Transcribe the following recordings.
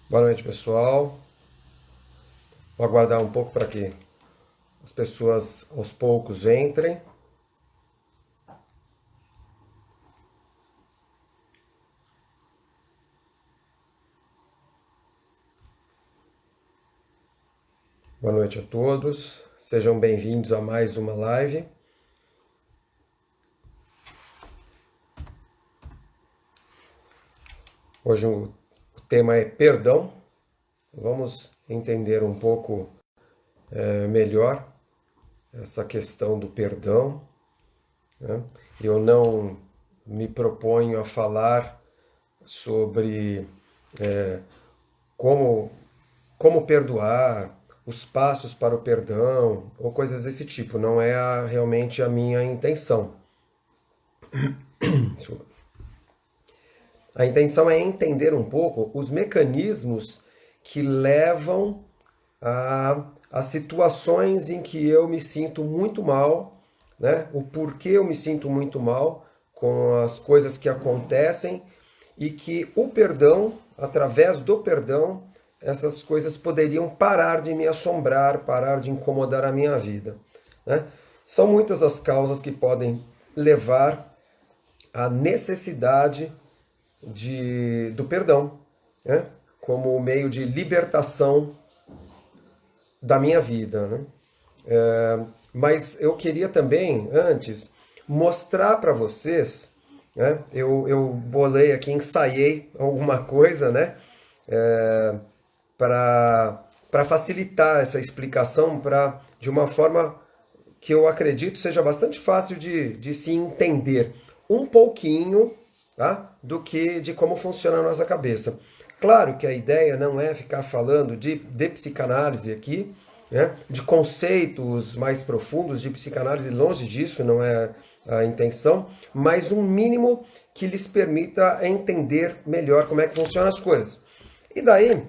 Boa noite, pessoal. Vou aguardar um pouco para que as pessoas aos poucos entrem. Boa noite a todos. Sejam bem-vindos a mais uma live. Hoje o tema é perdão. Vamos entender um pouco melhor essa questão do perdão, né? Eu não me proponho a falar sobre como, como perdoar, os passos para o perdão ou coisas desse tipo. Não é realmente a minha intenção. A intenção é entender um pouco os mecanismos que levam a situações em que eu me sinto muito mal, né? O porquê eu me sinto muito mal com as coisas que acontecem e que o perdão, através do perdão, essas coisas poderiam parar de me assombrar, parar de incomodar a minha vida, né? São muitas as causas que podem levar à necessidade do perdão, né? Como meio de libertação da minha vida, né? Mas eu queria também, antes, mostrar para vocês, né? Eu bolei aqui, ensaiei alguma coisa, né? Para facilitar essa explicação, de uma forma que eu acredito seja bastante fácil de se entender um pouquinho, tá? De como funciona a nossa cabeça. Claro que a ideia não é ficar falando de psicanálise aqui, né? De conceitos mais profundos de psicanálise, longe disso, não é a intenção, mas um mínimo que lhes permita entender melhor como é que funcionam as coisas. E daí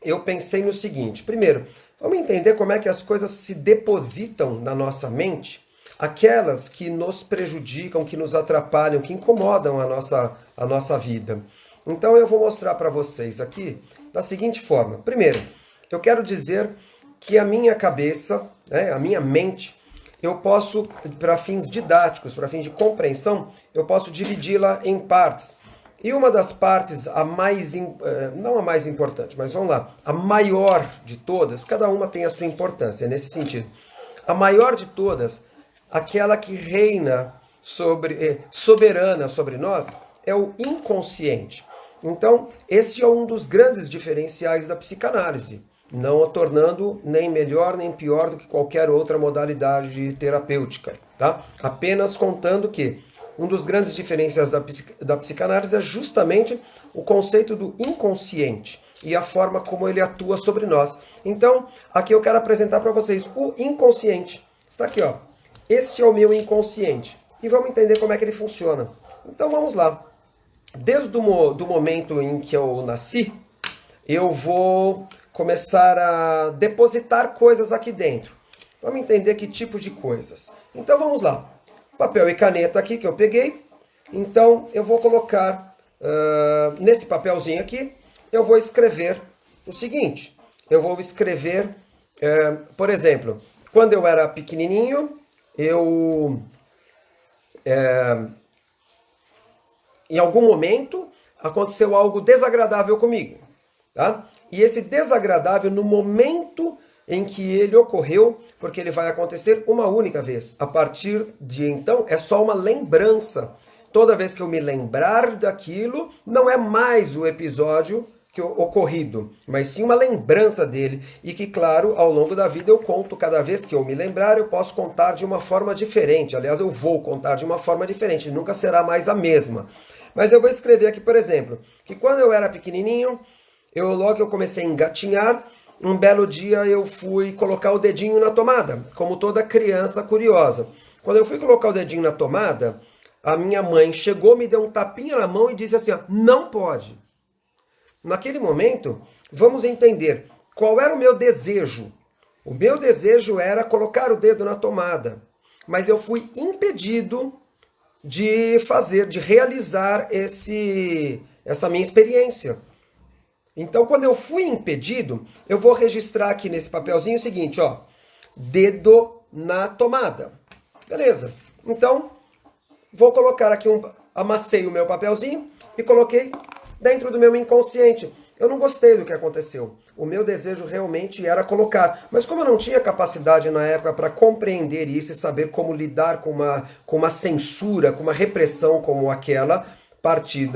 eu pensei no seguinte: primeiro, vamos entender como é que as coisas se depositam na nossa mente, aquelas que nos prejudicam, que nos atrapalham, que incomodam a nossa vida. Então eu vou mostrar para vocês aqui da seguinte forma. Primeiro, eu quero dizer que a minha cabeça, né, a minha mente, eu posso, para fins didáticos, para fins de compreensão, eu posso dividi-la em partes. E uma das partes, não a mais importante, mas vamos lá, a maior de todas, cada uma tem a sua importância nesse sentido. A maior de todas, aquela que reina soberana sobre nós, é o inconsciente. Então, esse é um dos grandes diferenciais da psicanálise, não a tornando nem melhor nem pior do que qualquer outra modalidade terapêutica, tá? Apenas contando que um dos grandes diferenciais da psicanálise é justamente o conceito do inconsciente e a forma como ele atua sobre nós. Então, aqui eu quero apresentar para vocês o inconsciente. Está aqui, ó. Este é o meu inconsciente. E vamos entender como é que ele funciona. Então, vamos lá. Desde do momento em que eu nasci, eu vou começar a depositar coisas aqui dentro. Vamos entender que tipo de coisas. Então, vamos lá. Papel e caneta aqui que eu peguei. Então eu vou colocar nesse papelzinho aqui, eu vou escrever o seguinte. Eu vou escrever, por exemplo, quando eu era pequenininho, em algum momento aconteceu algo desagradável comigo, tá? E esse desagradável, no momento em que ele ocorreu, porque ele vai acontecer uma única vez. A partir de então, é só uma lembrança. Toda vez que eu me lembrar daquilo, não é mais o episódio ocorrido, mas sim uma lembrança dele. E que, claro, ao longo da vida eu conto, cada vez que eu me lembrar, eu posso contar de uma forma diferente. Aliás, eu vou contar de uma forma diferente, nunca será mais a mesma. Mas eu vou escrever aqui, por exemplo, que quando eu era pequenininho, logo que eu comecei a engatinhar, um belo dia eu fui colocar o dedinho na tomada, como toda criança curiosa. Quando eu fui colocar o dedinho na tomada, a minha mãe chegou, me deu um tapinha na mão e disse assim, ó, não pode. Naquele momento, vamos entender qual era o meu desejo. O meu desejo era colocar o dedo na tomada, mas eu fui impedido de realizar essa minha experiência. Então, quando eu fui impedido, eu vou registrar aqui nesse papelzinho o seguinte, ó, dedo na tomada. Beleza. Então, vou colocar aqui amassei o meu papelzinho e coloquei dentro do meu inconsciente. Eu não gostei do que aconteceu. O meu desejo realmente era colocar. Mas como eu não tinha capacidade na época para compreender isso e saber como lidar com uma censura, com uma repressão como aquela, partindo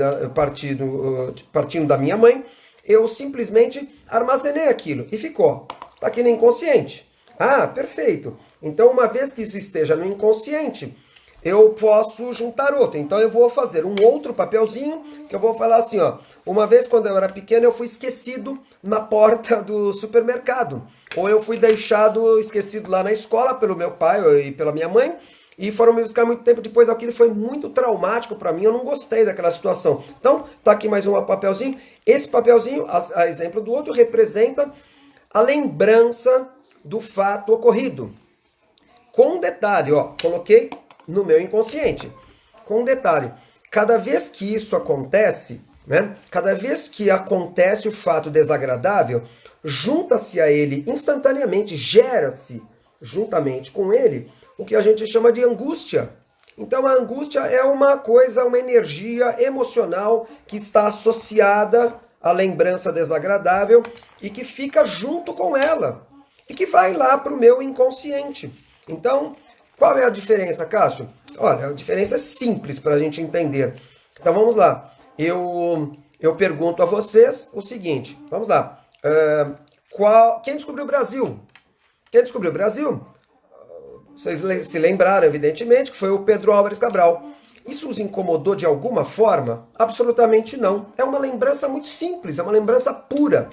da minha mãe, eu simplesmente armazenei aquilo e ficou. Está aqui no inconsciente. Ah, perfeito. Então, uma vez que isso esteja no inconsciente, eu posso juntar outro. Então eu vou fazer um outro papelzinho que eu vou falar assim, ó. Uma vez quando eu era pequeno eu fui esquecido na porta do supermercado. Ou eu fui deixado esquecido lá na escola pelo meu pai e pela minha mãe. E foram me buscar muito tempo depois. Aquilo foi muito traumático para mim. Eu não gostei daquela situação. Então tá aqui mais um papelzinho. Esse papelzinho, a exemplo do outro, representa a lembrança do fato ocorrido. Com um detalhe, ó. Coloquei no meu inconsciente. Com um detalhe, cada vez que isso acontece, né? Cada vez que acontece o fato desagradável, junta-se a ele instantaneamente, gera-se juntamente com ele o que a gente chama de angústia. Então a angústia é uma coisa, uma energia emocional que está associada à lembrança desagradável e que fica junto com ela e que vai lá para o meu inconsciente. Então, qual é a diferença, Cássio? Olha, a diferença é simples para a gente entender. Então vamos lá. Eu pergunto a vocês o seguinte. Vamos lá. Quem descobriu o Brasil? Quem descobriu o Brasil? Vocês se lembraram, evidentemente, que foi o Pedro Álvares Cabral. Isso os incomodou de alguma forma? Absolutamente não. É uma lembrança muito simples, é uma lembrança pura.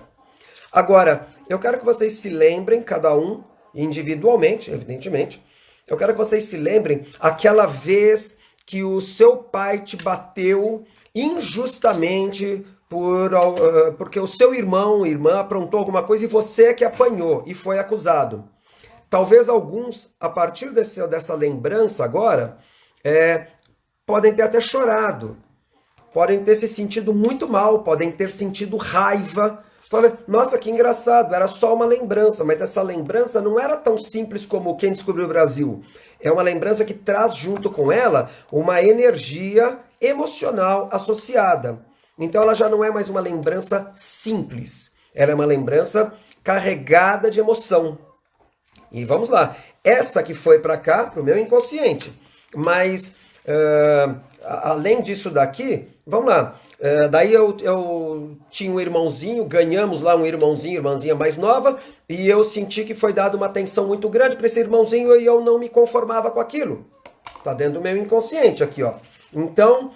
Agora, eu quero que vocês se lembrem, cada um individualmente, evidentemente. Eu quero que vocês se lembrem aquela vez que o seu pai te bateu injustamente porque o seu irmão, irmã aprontou alguma coisa e você é que apanhou e foi acusado. Talvez alguns, a partir dessa lembrança agora, podem ter até chorado, podem ter se sentido muito mal, podem ter sentido raiva. Nossa, que engraçado, era só uma lembrança, mas essa lembrança não era tão simples como quem descobriu o Brasil. É uma lembrança que traz junto com ela uma energia emocional associada. Então ela já não é mais uma lembrança simples, ela é uma lembrança carregada de emoção. E vamos lá, essa que foi para cá, para o meu inconsciente, mas além disso daqui, vamos lá. Daí eu tinha um irmãozinho, ganhamos lá um irmãozinho, irmãzinha mais nova, e eu senti que foi dada uma atenção muito grande para esse irmãozinho e eu não me conformava com aquilo. Tá dentro do meu inconsciente aqui, ó. Então,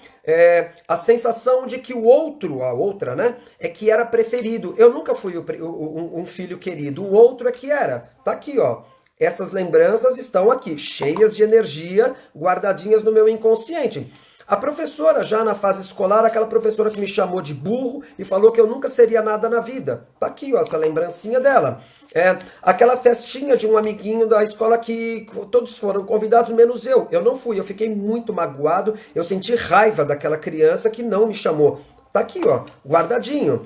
a sensação de que o outro, a outra, né, é que era preferido. Eu nunca fui um filho querido, o outro é que era. Tá aqui, ó. Essas lembranças estão aqui, cheias de energia, guardadinhas no meu inconsciente. A professora, já na fase escolar, aquela professora que me chamou de burro e falou que eu nunca seria nada na vida. Tá aqui, ó, essa lembrancinha dela. Aquela festinha de um amiguinho da escola que todos foram convidados, menos eu. Eu não fui, eu fiquei muito magoado, eu senti raiva daquela criança que não me chamou. Tá aqui, ó, guardadinho.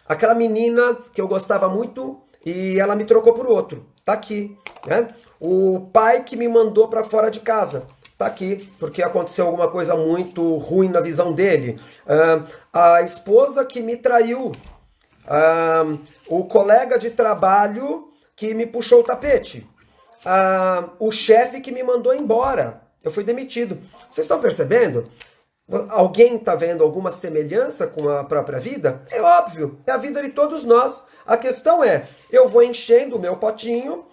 Aquela menina que eu gostava muito e ela me trocou por outro. Tá aqui, né? O pai que me mandou para fora de casa. Tá aqui, porque aconteceu alguma coisa muito ruim na visão dele. A esposa que me traiu. O colega de trabalho que me puxou o tapete. O chefe que me mandou embora. Eu fui demitido. Vocês estão percebendo? Alguém está vendo alguma semelhança com a própria vida? É óbvio, é a vida de todos nós. A questão é, eu vou enchendo o meu potinho,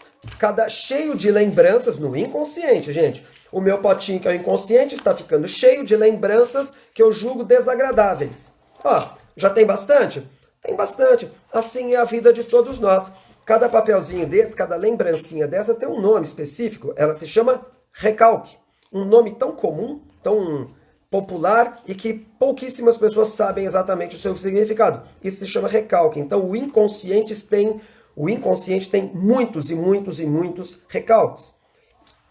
cheio de lembranças no inconsciente, gente. O meu potinho, que é o inconsciente, está ficando cheio de lembranças que eu julgo desagradáveis. Ó, já tem bastante? Tem bastante. Assim é a vida de todos nós. Cada papelzinho desse, cada lembrancinha dessas tem um nome específico. Ela se chama recalque. Um nome tão comum, tão popular e que pouquíssimas pessoas sabem exatamente o seu significado. Isso se chama recalque. Então o inconsciente tem muitos e muitos e muitos recalques.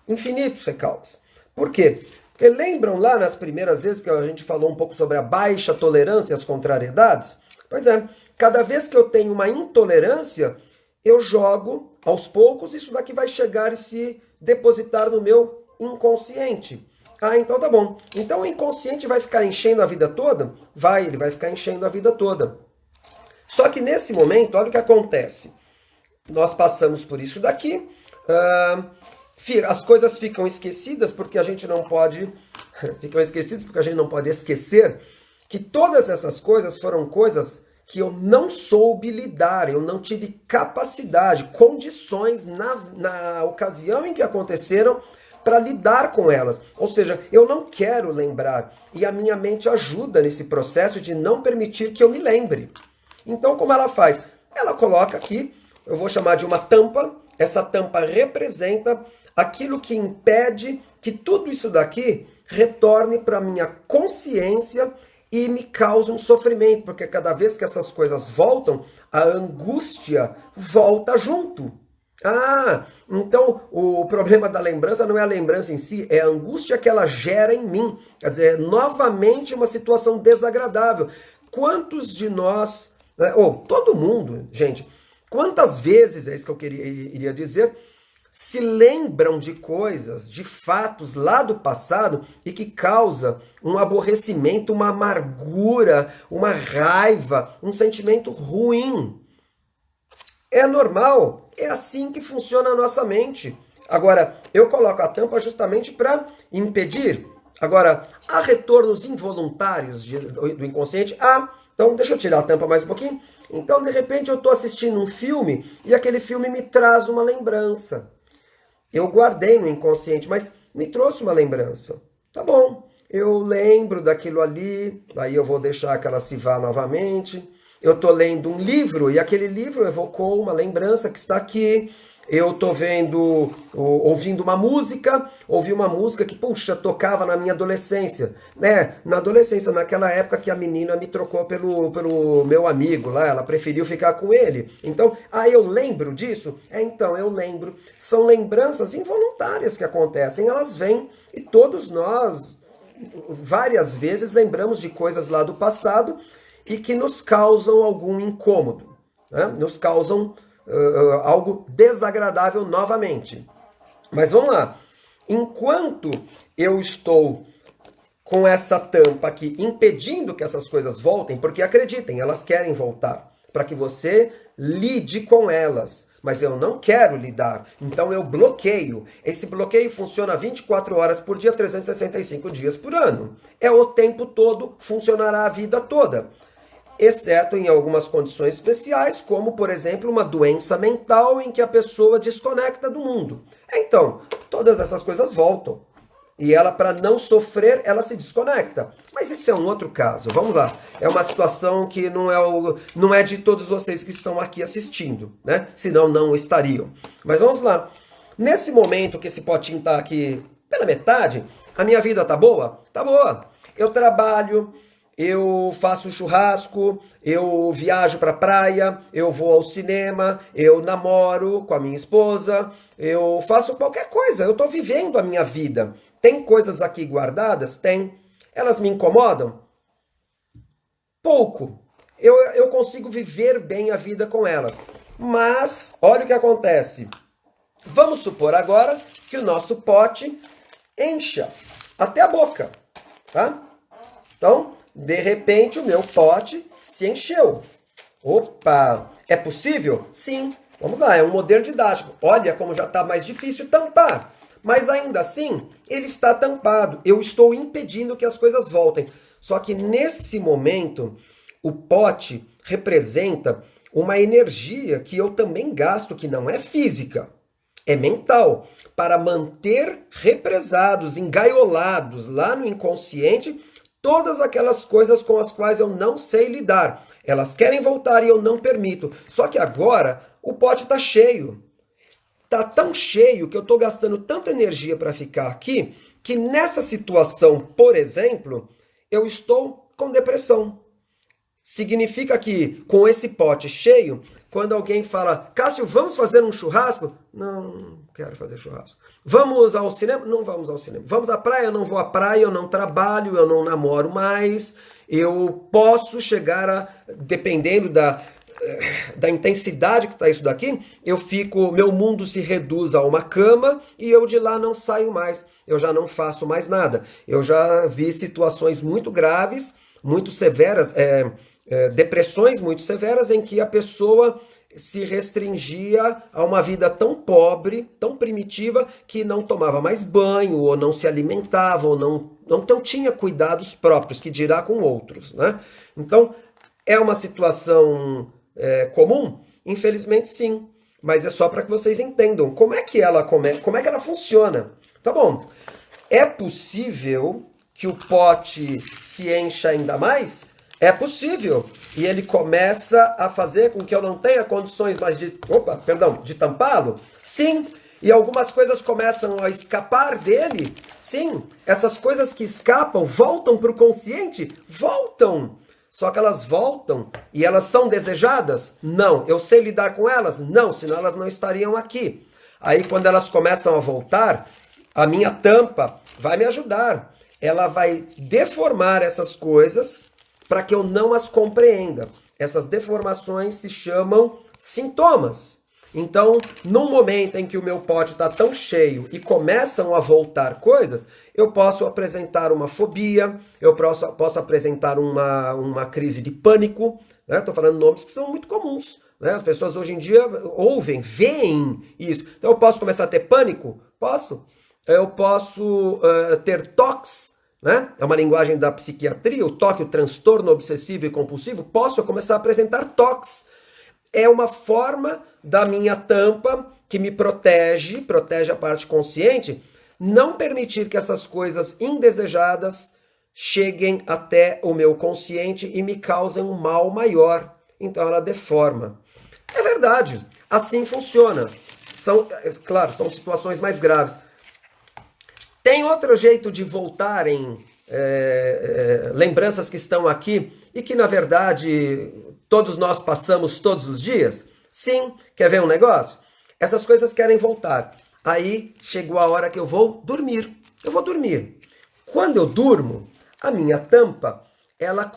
Infinitos recalques. Por quê? Porque lembram lá nas primeiras vezes que a gente falou um pouco sobre a baixa tolerância às contrariedades? Pois é, cada vez que eu tenho uma intolerância, eu jogo aos poucos, isso daqui vai chegar e se depositar no meu inconsciente. Ah, então tá bom. Então o inconsciente vai ficar enchendo a vida toda? Vai, ele vai ficar enchendo a vida toda. Só que nesse momento, olha o que acontece. Nós passamos por isso daqui, as coisas ficam esquecidas porque a gente não pode, esquecer que todas essas coisas foram coisas que eu não soube lidar, eu não tive capacidade, condições na ocasião em que aconteceram para lidar com elas. Ou seja, eu não quero lembrar e a minha mente ajuda nesse processo de não permitir que eu me lembre. Então, como ela faz? Ela coloca aqui, eu vou chamar de uma tampa. Essa tampa representa aquilo que impede que tudo isso daqui retorne para a minha consciência e me cause um sofrimento, porque cada vez que essas coisas voltam, a angústia volta junto. Ah, então o problema da lembrança não é a lembrança em si, é a angústia que ela gera em mim. Quer dizer, é novamente uma situação desagradável. Quantos de nós, né, ou todo mundo, gente, quantas vezes, é isso que eu iria dizer, se lembram de coisas, de fatos lá do passado e que causa um aborrecimento, uma amargura, uma raiva, um sentimento ruim. É normal, é assim que funciona a nossa mente. Agora, eu coloco a tampa justamente para impedir. Agora, há retornos involuntários do inconsciente? Então, deixa eu tirar a tampa mais um pouquinho. Então, de repente, eu estou assistindo um filme e aquele filme me traz uma lembrança. Eu guardei no inconsciente, mas me trouxe uma lembrança. Tá bom, eu lembro daquilo ali, aí eu vou deixar que ela se vá novamente. Eu estou lendo um livro e aquele livro evocou uma lembrança que está aqui. Eu estou ouvindo uma música, ouvi uma música que, puxa, tocava na minha adolescência. Né? Na adolescência, naquela época que a menina me trocou pelo meu amigo lá, ela preferiu ficar com ele. Então, eu lembro disso? Então, eu lembro. São lembranças involuntárias que acontecem, elas vêm e todos nós, várias vezes, lembramos de coisas lá do passado e que nos causam algum incômodo, né? Nos causam algo desagradável novamente. Mas vamos lá. Enquanto eu estou com essa tampa aqui impedindo que essas coisas voltem, porque acreditem, elas querem voltar, para que você lide com elas. Mas eu não quero lidar, então eu bloqueio. Esse bloqueio funciona 24 horas por dia, 365 dias por ano. É o tempo todo, funcionará a vida toda. Exceto em algumas condições especiais, como, por exemplo, uma doença mental em que a pessoa desconecta do mundo. Então, todas essas coisas voltam. E ela, para não sofrer, ela se desconecta. Mas isso é um outro caso. Vamos lá. É uma situação que não é de todos vocês que estão aqui assistindo, né? Senão não estariam. Mas vamos lá. Nesse momento que esse potinho está aqui pela metade, a minha vida tá boa? Tá boa. Eu trabalho, eu faço churrasco, eu viajo para a praia, eu vou ao cinema, eu namoro com a minha esposa, eu faço qualquer coisa, eu estou vivendo a minha vida. Tem coisas aqui guardadas? Tem. Elas me incomodam? Pouco. Eu consigo viver bem a vida com elas. Mas, olha o que acontece. Vamos supor agora que o nosso pote encha até a boca, tá? Então, de repente, o meu pote se encheu. Opa! É possível? Sim. Vamos lá, é um modelo didático. Olha como já está mais difícil tampar. Mas ainda assim, ele está tampado. Eu estou impedindo que as coisas voltem. Só que nesse momento, o pote representa uma energia que eu também gasto, que não é física, é mental, para manter represados, engaiolados lá no inconsciente, todas aquelas coisas com as quais eu não sei lidar. Elas querem voltar e eu não permito. Só que agora o pote está cheio. Está tão cheio que eu estou gastando tanta energia para ficar aqui, que nessa situação, por exemplo, eu estou com depressão. Significa que com esse pote cheio, quando alguém fala, Cássio, vamos fazer um churrasco? Não quero fazer churrasco. Vamos ao cinema? Não vamos ao cinema. Vamos à praia? Eu não vou à praia, eu não trabalho, eu não namoro mais. Eu posso chegar a, dependendo da intensidade que está isso daqui, meu mundo se reduz a uma cama e eu de lá não saio mais. Eu já não faço mais nada. Eu já vi situações muito graves, muito severas, depressões muito severas em que a pessoa se restringia a uma vida tão pobre, tão primitiva, que não tomava mais banho, ou não se alimentava, ou não tinha cuidados próprios, que dirá com outros, né? Então, é uma situação comum? Infelizmente, sim. Mas é só para que vocês entendam como é que ela funciona. Tá bom. É possível que o pote se encha ainda mais? É possível. E ele começa a fazer com que eu não tenha condições mais de tampá-lo? Sim. E algumas coisas começam a escapar dele? Sim. Essas coisas que escapam voltam para o consciente? Voltam. Só que elas voltam e elas são desejadas? Não. Eu sei lidar com elas? Não, senão elas não estariam aqui. Aí quando elas começam a voltar, a minha tampa vai me ajudar. Ela vai deformar essas coisas para que eu não as compreenda. Essas deformações se chamam sintomas. Então, no momento em que o meu pote está tão cheio e começam a voltar coisas, eu posso apresentar uma fobia, eu posso apresentar uma crise de pânico, né? Estou falando nomes que são muito comuns, né? As pessoas hoje em dia ouvem, veem isso. Então, eu posso começar a ter pânico? Posso. Eu posso ter toques, né? É uma linguagem da psiquiatria, o toque, o transtorno obsessivo e compulsivo. Posso começar a apresentar toques. É uma forma da minha tampa que me protege a parte consciente, não permitir que essas coisas indesejadas cheguem até o meu consciente e me causem um mal maior. Então ela deforma. É verdade, assim funciona. Claro, são situações mais graves. Tem outro jeito de voltarem lembranças que estão aqui e que, na verdade, todos nós passamos todos os dias? Sim. Quer ver um negócio? Essas coisas querem voltar. Aí chegou a hora que eu vou dormir. Eu vou dormir. Quando eu durmo, a minha tampa, ela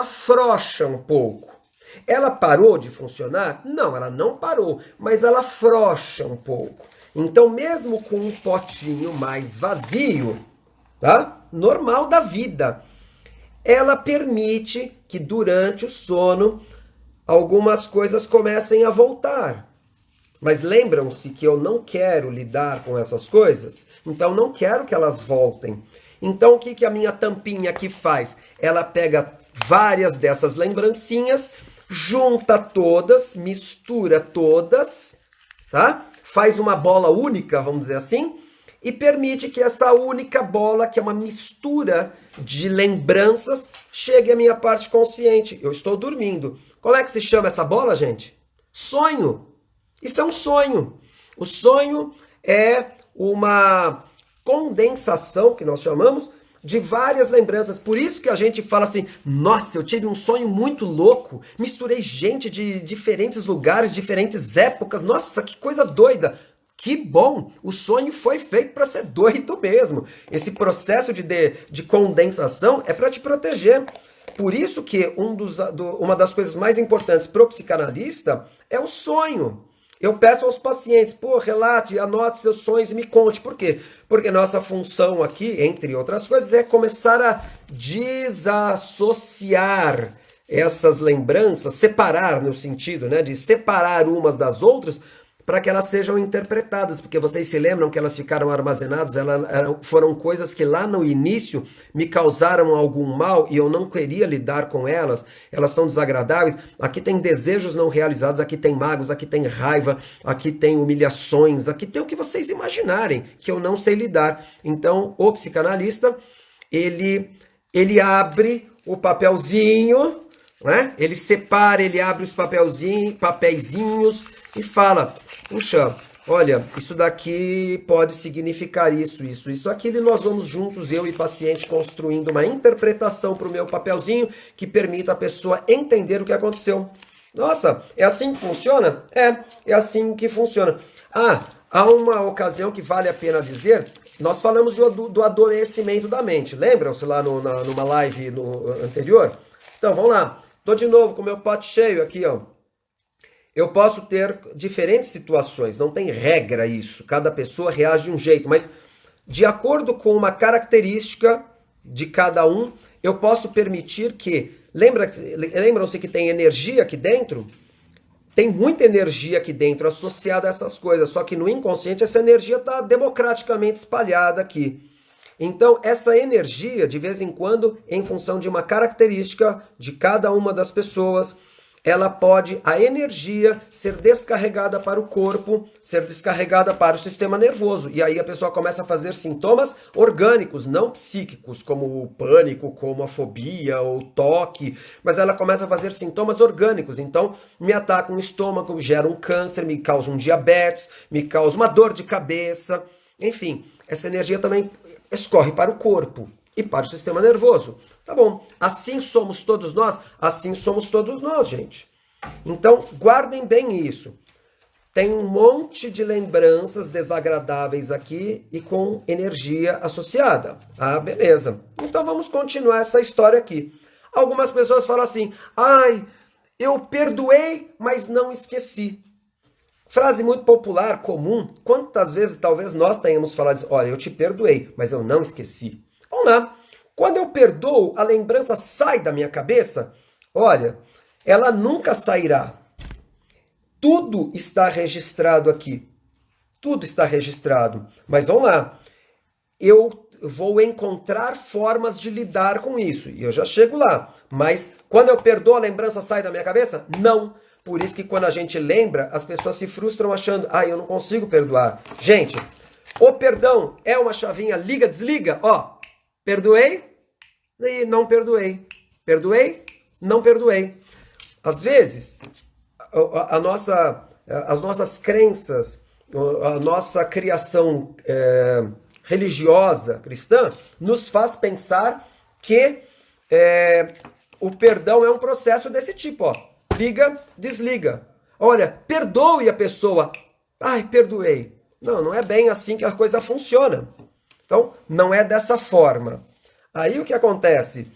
afrouxa um pouco. Ela parou de funcionar? Não, ela não parou, mas ela afrouxa um pouco. Então, mesmo com um potinho mais vazio, tá? Normal da vida, ela permite que durante o sono algumas coisas comecem a voltar. Mas lembram-se que eu não quero lidar com essas coisas? Então não quero que elas voltem. Então o que a minha tampinha aqui faz? Ela pega várias dessas lembrancinhas, junta todas, mistura todas, tá? Faz uma bola única, vamos dizer assim, e permite que essa única bola, que é uma mistura de lembranças, chegue à minha parte consciente. Eu estou dormindo. Como é que se chama essa bola, gente? Sonho. Isso é um sonho. O sonho é uma condensação, que nós chamamos, de várias lembranças. Por isso que a gente fala assim, nossa, eu tive um sonho muito louco, misturei gente de diferentes lugares, diferentes épocas, nossa, que coisa doida. Que bom, o sonho foi feito para ser doido mesmo. Esse processo de condensação é para te proteger. Por isso que uma das coisas mais importantes para o psicanalista é o sonho. Eu peço aos pacientes, relate, anote seus sonhos e me conte. Por quê? Porque nossa função aqui, entre outras coisas, é começar a desassociar essas lembranças, separar no sentido, né, de separar umas das outras, para que elas sejam interpretadas, porque vocês se lembram que elas ficaram armazenadas, foram coisas que lá no início me causaram algum mal e eu não queria lidar com elas, elas são desagradáveis. Aqui tem desejos não realizados, aqui tem mágoas, aqui tem raiva, aqui tem humilhações, aqui tem o que vocês imaginarem, que eu não sei lidar. Então, o psicanalista, ele abre o papelzinho, né? Ele separa, ele abre os papeizinhos e fala, puxa, olha, isso daqui pode significar isso, aquilo, e nós vamos juntos, eu e paciente, construindo uma interpretação para o meu papelzinho que permita a pessoa entender o que aconteceu. Nossa, é assim que funciona? É assim que funciona. Ah, há uma ocasião que vale a pena dizer, nós falamos do adoecimento da mente, lembram-se lá numa live anterior? Então, vamos lá. Estou de novo com o meu pote cheio aqui, ó. Eu posso ter diferentes situações, não tem regra isso. Cada pessoa reage de um jeito, mas de acordo com uma característica de cada um, eu posso permitir que... Lembram-se que tem energia aqui dentro? Tem muita energia aqui dentro associada a essas coisas, só que no inconsciente essa energia está democraticamente espalhada aqui. Então, essa energia, de vez em quando, em função de uma característica de cada uma das pessoas, ela pode, a energia, ser descarregada para o corpo, ser descarregada para o sistema nervoso. E aí a pessoa começa a fazer sintomas orgânicos, não psíquicos, como o pânico, como a fobia ou toque, mas ela começa a fazer sintomas orgânicos. Então, me ataca um estômago, gera um câncer, me causa um diabetes, me causa uma dor de cabeça. Enfim, essa energia também escorre para o corpo e para o sistema nervoso. Tá bom, assim somos todos nós? Assim somos todos nós, gente. Então, guardem bem isso. Tem um monte de lembranças desagradáveis aqui e com energia associada. Ah, beleza. Então vamos continuar essa história aqui. Algumas pessoas falam assim, ai, eu perdoei, mas não esqueci. Frase muito popular, comum. Quantas vezes talvez nós tenhamos falado, olha, eu te perdoei, mas eu não esqueci. Vamos lá. Quando eu perdoo, a lembrança sai da minha cabeça? Olha, ela nunca sairá. Tudo está registrado aqui. Tudo está registrado. Mas vamos lá. Eu vou encontrar formas de lidar com isso. E eu já chego lá. Mas quando eu perdoo, a lembrança sai da minha cabeça? Não. Por isso que quando a gente lembra, as pessoas se frustram achando, eu não consigo perdoar. Gente, o perdão é uma chavinha liga, desliga. Ó, perdoei e não perdoei. Perdoei, não perdoei. Às vezes, as nossas crenças, a nossa criação religiosa, cristã, nos faz pensar que o perdão é um processo desse tipo, ó. Liga, desliga. Olha, perdoe a pessoa. Ai, perdoei. Não, não é bem assim que a coisa funciona. Então, não é dessa forma. Aí o que acontece?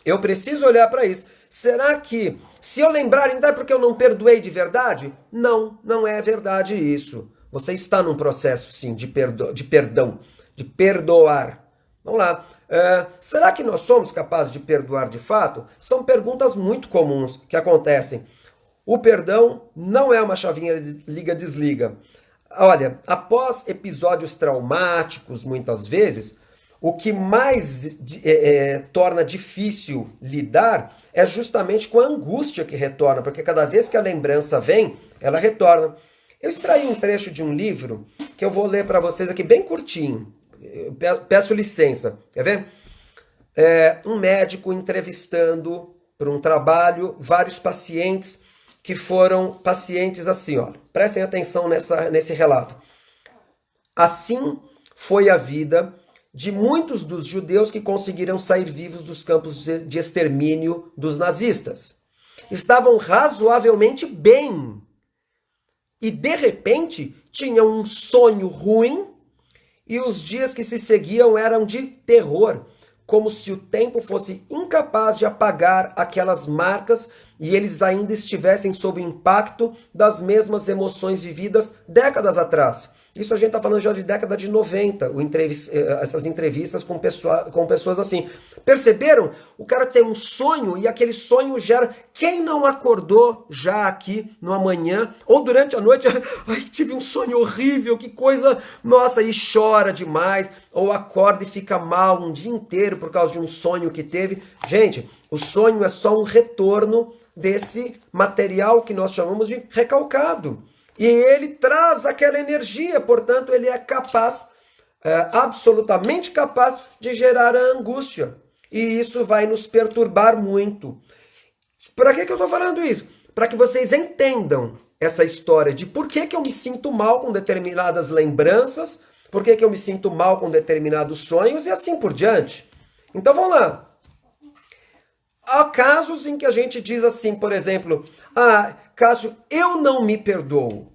Eu preciso olhar para isso. Será que, se eu lembrar, então é porque eu não perdoei de verdade? Não, não é verdade isso. Você está num processo, sim, de perdão, de perdoar. Vamos lá. Será que nós somos capazes de perdoar de fato? São perguntas muito comuns que acontecem. O perdão não é uma chavinha de liga-desliga. Olha, após episódios traumáticos, muitas vezes, o que mais torna difícil lidar é justamente com a angústia que retorna, porque cada vez que a lembrança vem, ela retorna. Eu extraí um trecho de um livro que eu vou ler para vocês aqui bem curtinho. Peço licença, quer ver? Um médico entrevistando para um trabalho vários pacientes que foram pacientes assim, ó. Prestem atenção nesse relato. Assim foi a vida de muitos dos judeus que conseguiram sair vivos dos campos de extermínio dos nazistas. Estavam razoavelmente bem e, de repente, tinham um sonho ruim e os dias que se seguiam eram de terror, como se o tempo fosse incapaz de apagar aquelas marcas e eles ainda estivessem sob o impacto das mesmas emoções vividas décadas atrás. Isso a gente está falando já de década de 90, essas entrevistas com pessoas assim. Perceberam? O cara tem um sonho e aquele sonho gera... Quem não acordou já aqui no amanhã ou durante a noite? Ai, tive um sonho horrível, que coisa... Nossa, e chora demais. Ou acorda e fica mal um dia inteiro por causa de um sonho que teve. Gente, o sonho é só um retorno desse material que nós chamamos de recalcado. E ele traz aquela energia, portanto, ele é capaz, absolutamente capaz de gerar a angústia. E isso vai nos perturbar muito. Para que eu estou falando isso? Para que vocês entendam essa história de por que eu me sinto mal com determinadas lembranças, por que eu me sinto mal com determinados sonhos e assim por diante. Então vamos lá. Há casos em que a gente diz assim, por exemplo, Cássio, eu não me perdoo.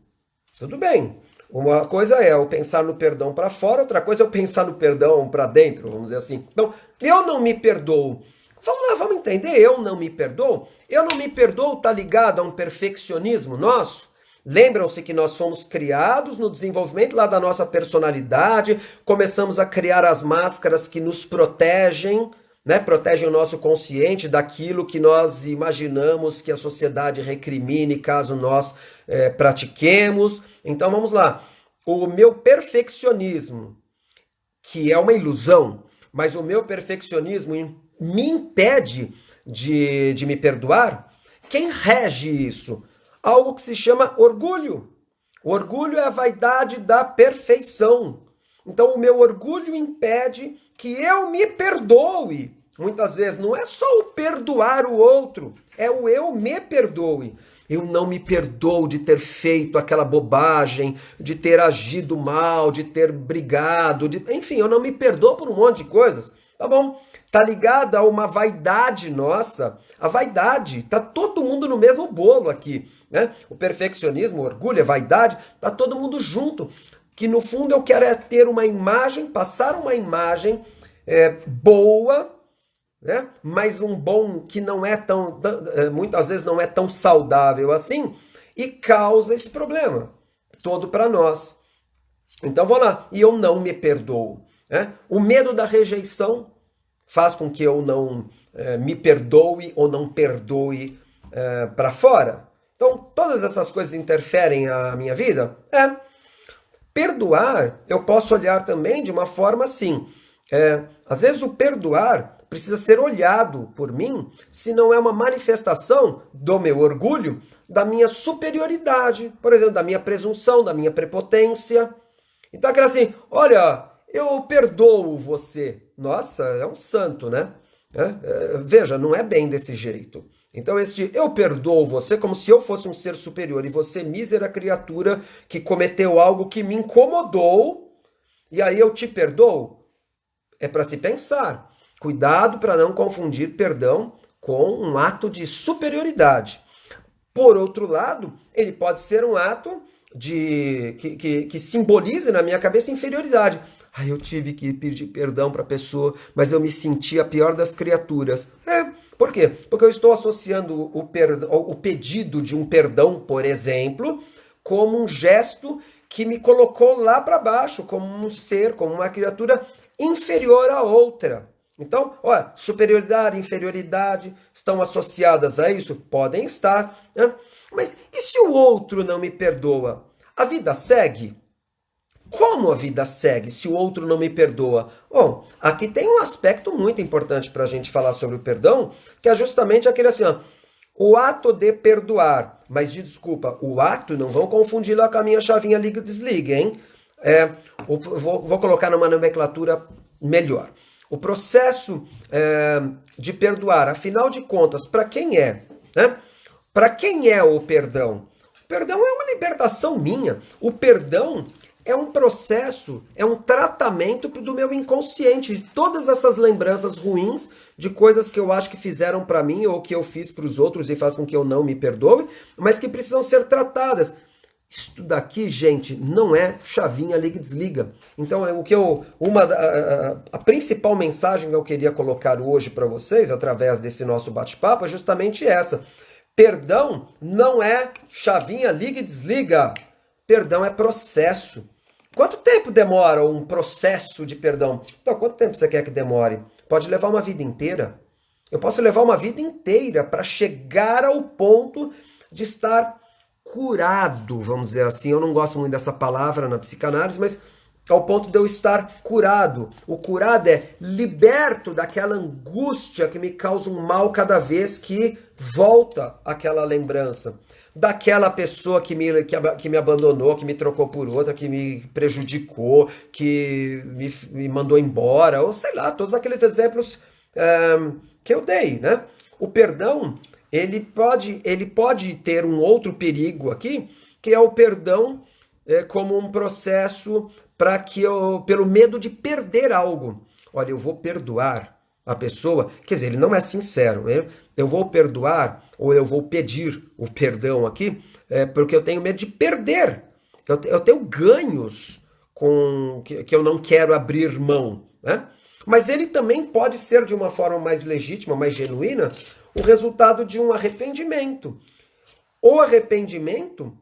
Tudo bem. Uma coisa é eu pensar no perdão para fora, outra coisa é eu pensar no perdão para dentro, vamos dizer assim. Então, eu não me perdoo. Vamos lá, vamos entender. Eu não me perdoo? Eu não me perdoo está ligado a um perfeccionismo nosso? Lembram-se que nós fomos criados no desenvolvimento lá da nossa personalidade, começamos a criar as máscaras que nos protegem, né? Protegem o nosso consciente daquilo que nós imaginamos que a sociedade recrimine caso nós pratiquemos. Então vamos lá. O meu perfeccionismo, que é uma ilusão, mas o meu perfeccionismo me impede de me perdoar. Quem rege isso? Algo que se chama orgulho. O orgulho é a vaidade da perfeição. Então o meu orgulho impede que eu me perdoe. Muitas vezes não é só o perdoar o outro, é o eu me perdoe. Eu não me perdoo de ter feito aquela bobagem, de ter agido mal, de ter brigado, enfim, eu não me perdoo por um monte de coisas. Tá bom? Tá ligado a uma vaidade nossa. A vaidade, tá todo mundo no mesmo bolo aqui, né? O perfeccionismo, o orgulho, a vaidade, tá todo mundo junto. Que no fundo eu quero é ter uma imagem, passar uma imagem boa, né? Mas um bom que não é muitas vezes não é tão saudável assim e causa esse problema todo para nós. Então vamos lá, e eu não me perdoo, né? O medo da rejeição faz com que eu não me perdoe ou não perdoe para fora. Então todas essas coisas interferem na minha vida? Perdoar, eu posso olhar também de uma forma assim. Às vezes o perdoar precisa ser olhado por mim se não é uma manifestação do meu orgulho, da minha superioridade, por exemplo, da minha presunção, da minha prepotência. Então, aquela assim, olha, eu perdoo você. Nossa, é um santo, né? Veja, não é bem desse jeito. Então, eu perdoo você como se eu fosse um ser superior e você, mísera criatura, que cometeu algo que me incomodou, e aí eu te perdoo. É para se pensar. Cuidado para não confundir perdão com um ato de superioridade. Por outro lado, ele pode ser um ato que simbolize na minha cabeça inferioridade. Eu tive que pedir perdão para a pessoa, mas eu me senti a pior das criaturas. Por quê? Porque eu estou associando o pedido de um perdão, por exemplo, como um gesto que me colocou lá para baixo, como um ser, como uma criatura inferior à outra. Então, olha, superioridade e inferioridade estão associadas a isso? Podem estar, né? Mas e se o outro não me perdoa? A vida segue? Como a vida segue se o outro não me perdoa? Bom, aqui tem um aspecto muito importante para a gente falar sobre o perdão, que é justamente aquele assim, o ato de perdoar. Mas desculpa, o ato, não vão confundir lá com a minha chavinha liga e desliga, hein? Vou colocar numa nomenclatura melhor. O processo de perdoar, afinal de contas, para quem é? Né? Para quem é o perdão? O perdão é uma libertação minha. O perdão é um processo, é um tratamento do meu inconsciente, de todas essas lembranças ruins de coisas que eu acho que fizeram para mim ou que eu fiz para os outros e faz com que eu não me perdoe, mas que precisam ser tratadas. Isso daqui, gente, não é chavinha liga e desliga. Então, a principal mensagem que eu queria colocar hoje para vocês, através desse nosso bate-papo, é justamente essa. Perdão não é chavinha liga e desliga. Perdão é processo. Quanto tempo demora um processo de perdão? Então, quanto tempo você quer que demore? Pode levar uma vida inteira. Eu posso levar uma vida inteira para chegar ao ponto de estar curado, vamos dizer assim. Eu não gosto muito dessa palavra na psicanálise, mas ao ponto de eu estar curado. O curado é liberto daquela angústia que me causa um mal cada vez que volta aquela lembrança. Daquela pessoa que me abandonou, que me trocou por outra, que me prejudicou, que me mandou embora, ou sei lá, todos aqueles exemplos que eu dei, né? O perdão, ele pode ter um outro perigo aqui, que é o perdão como um processo pelo medo de perder algo. Olha, eu vou perdoar, a pessoa, quer dizer, ele não é sincero. Eu vou perdoar ou eu vou pedir o perdão aqui porque eu tenho medo de perder. Eu tenho ganhos que eu não quero abrir mão, né? Mas ele também pode ser de uma forma mais legítima, mais genuína, o resultado de um arrependimento. O arrependimento